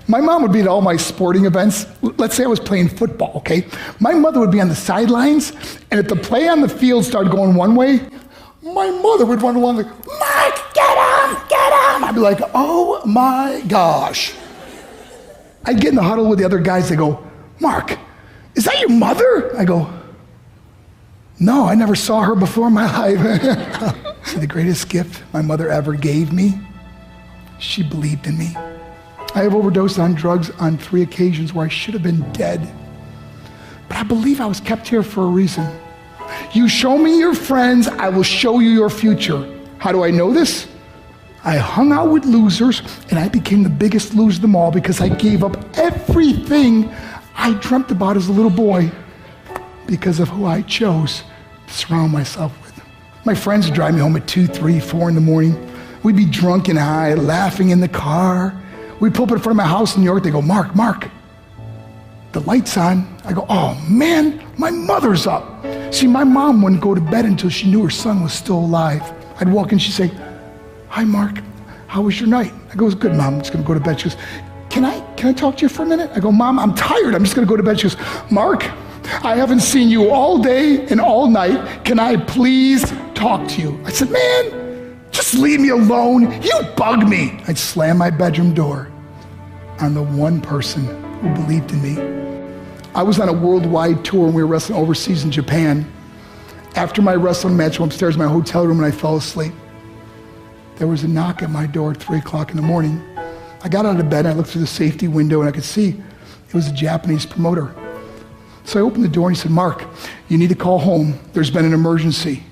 My mom would be at all my sporting events. Let's say I was playing football, okay? My mother would be on the sidelines, and if the play on the field started going one way, my mother would run along like, Mark, get him, get him! I'd be like, oh my gosh. I'd get in the huddle with the other guys, they go, Mark, is that your mother? I go, no, I never saw her before in my life. See, the greatest gift my mother ever gave me, she believed in me. I have overdosed on drugs on 3 occasions where I should have been dead. But I believe I was kept here for a reason. You show me your friends, I will show you your future. How do I know this? I hung out with losers, and I became the biggest loser of them all because I gave up everything I dreamt about as a little boy because of who I chose to surround myself with. My friends would drive me home at 2, 3, 4 in the morning. We'd be drunk and high, laughing in the car. We'd pull up in front of my house in New York. They go, Mark, the light's on. I go, oh man, my mother's up. See, my mom wouldn't go to bed until she knew her son was still alive. I'd walk in, she'd say, hi Mark, how was your night? I go, it was good, Mom, I'm just gonna go to bed. She goes, can I talk to you for a minute? I go, Mom, I'm tired, I'm just gonna go to bed. She goes, Mark, I haven't seen you all day and all night. Can I please talk to you? I said, man, just leave me alone. You bug me. I'd slam my bedroom door on the one person who believed in me. I was on a worldwide tour and we were wrestling overseas in Japan. After my wrestling match, I went upstairs in my hotel room and I fell asleep. There was a knock at my door at 3 o'clock in the morning. I got out of bed and I looked through the safety window and I could see it was a Japanese promoter. So I opened the door and he said, Mark, you need to call home. There's been an emergency.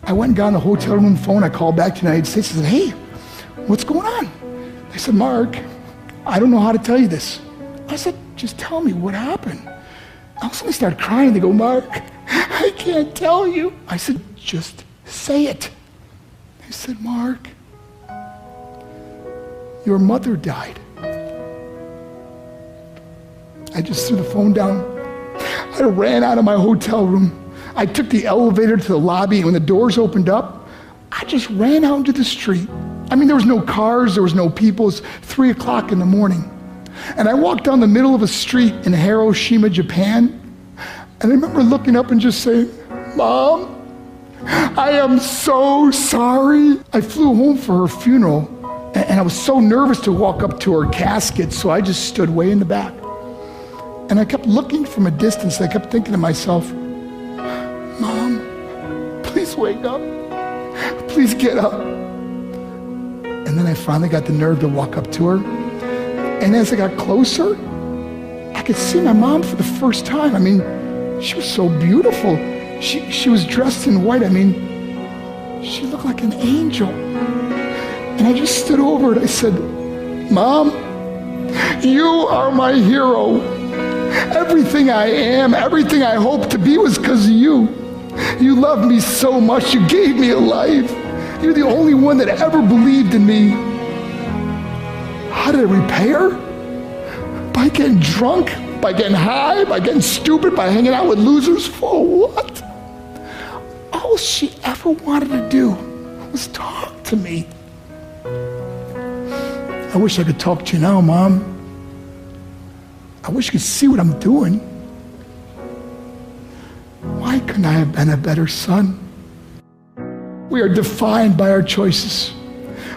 I went and got on the hotel room phone. I called back to the United States. I said, hey, what's going on? They said, Mark, I don't know how to tell you this. I said, just tell me what happened. All of a sudden they started crying. They go, Mark, I can't tell you. I said, just say it. They said, Mark, your mother died. I just threw the phone down. I ran out of my hotel room. I took the elevator to the lobby, and when the doors opened up, I just ran out into the street. I mean, there was no cars, there was no people. It was 3 o'clock in the morning. And I walked down the middle of a street in Hiroshima, Japan, and I remember looking up and just saying, Mom, I am so sorry. I flew home for her funeral, and I was so nervous to walk up to her casket, so I just stood way in the back. And I kept looking from a distance. I kept thinking to myself, Mom, please wake up. Please get up. And then I finally got the nerve to walk up to her. And as I got closer, I could see my mom for the first time. I mean, she was so beautiful. She was dressed in white. I mean, she looked like an angel. And I just stood over it. I said, Mom, you are my hero. Everything I am, everything I hope to be was because of you. You loved me so much. You gave me a life. You're the only one that ever believed in me. How did I repay her? By getting drunk, by getting high, by getting stupid, by hanging out with losers. For what? All she ever wanted to do was talk to me. I wish I could talk to you now, Mom. I wish you could see what I'm doing. Why couldn't I have been a better son? We are defined by our choices.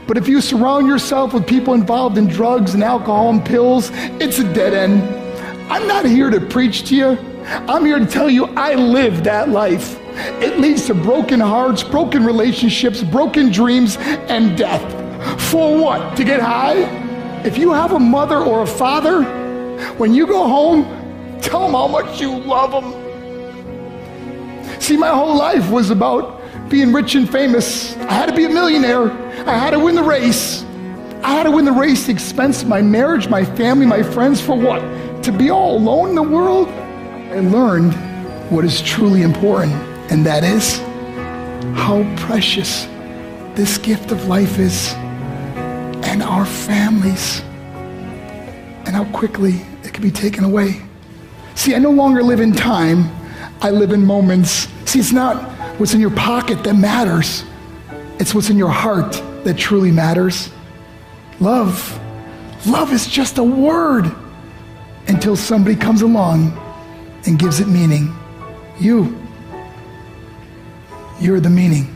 But if you surround yourself with people involved in drugs and alcohol and pills, it's a dead end. I'm not here to preach to you. I'm here to tell you I lived that life. It leads to broken hearts, broken relationships, broken dreams, and death. For what? To get high? If you have a mother or a father, when you go home, tell them how much you love them. See, my whole life was about being rich and famous. I had to be a millionaire. I had to win the race. I had to win the race at the expense of my marriage, my family, my friends. For what? To be all alone in the world? I learned what is truly important, and that is how precious this gift of life is, and our families, and how quickly it can be taken away. See, I no longer live in time. I live in moments. See, it's not what's in your pocket that matters. It's what's in your heart that truly matters. Love Love is just a word until somebody comes along and gives it meaning. You're the meaning.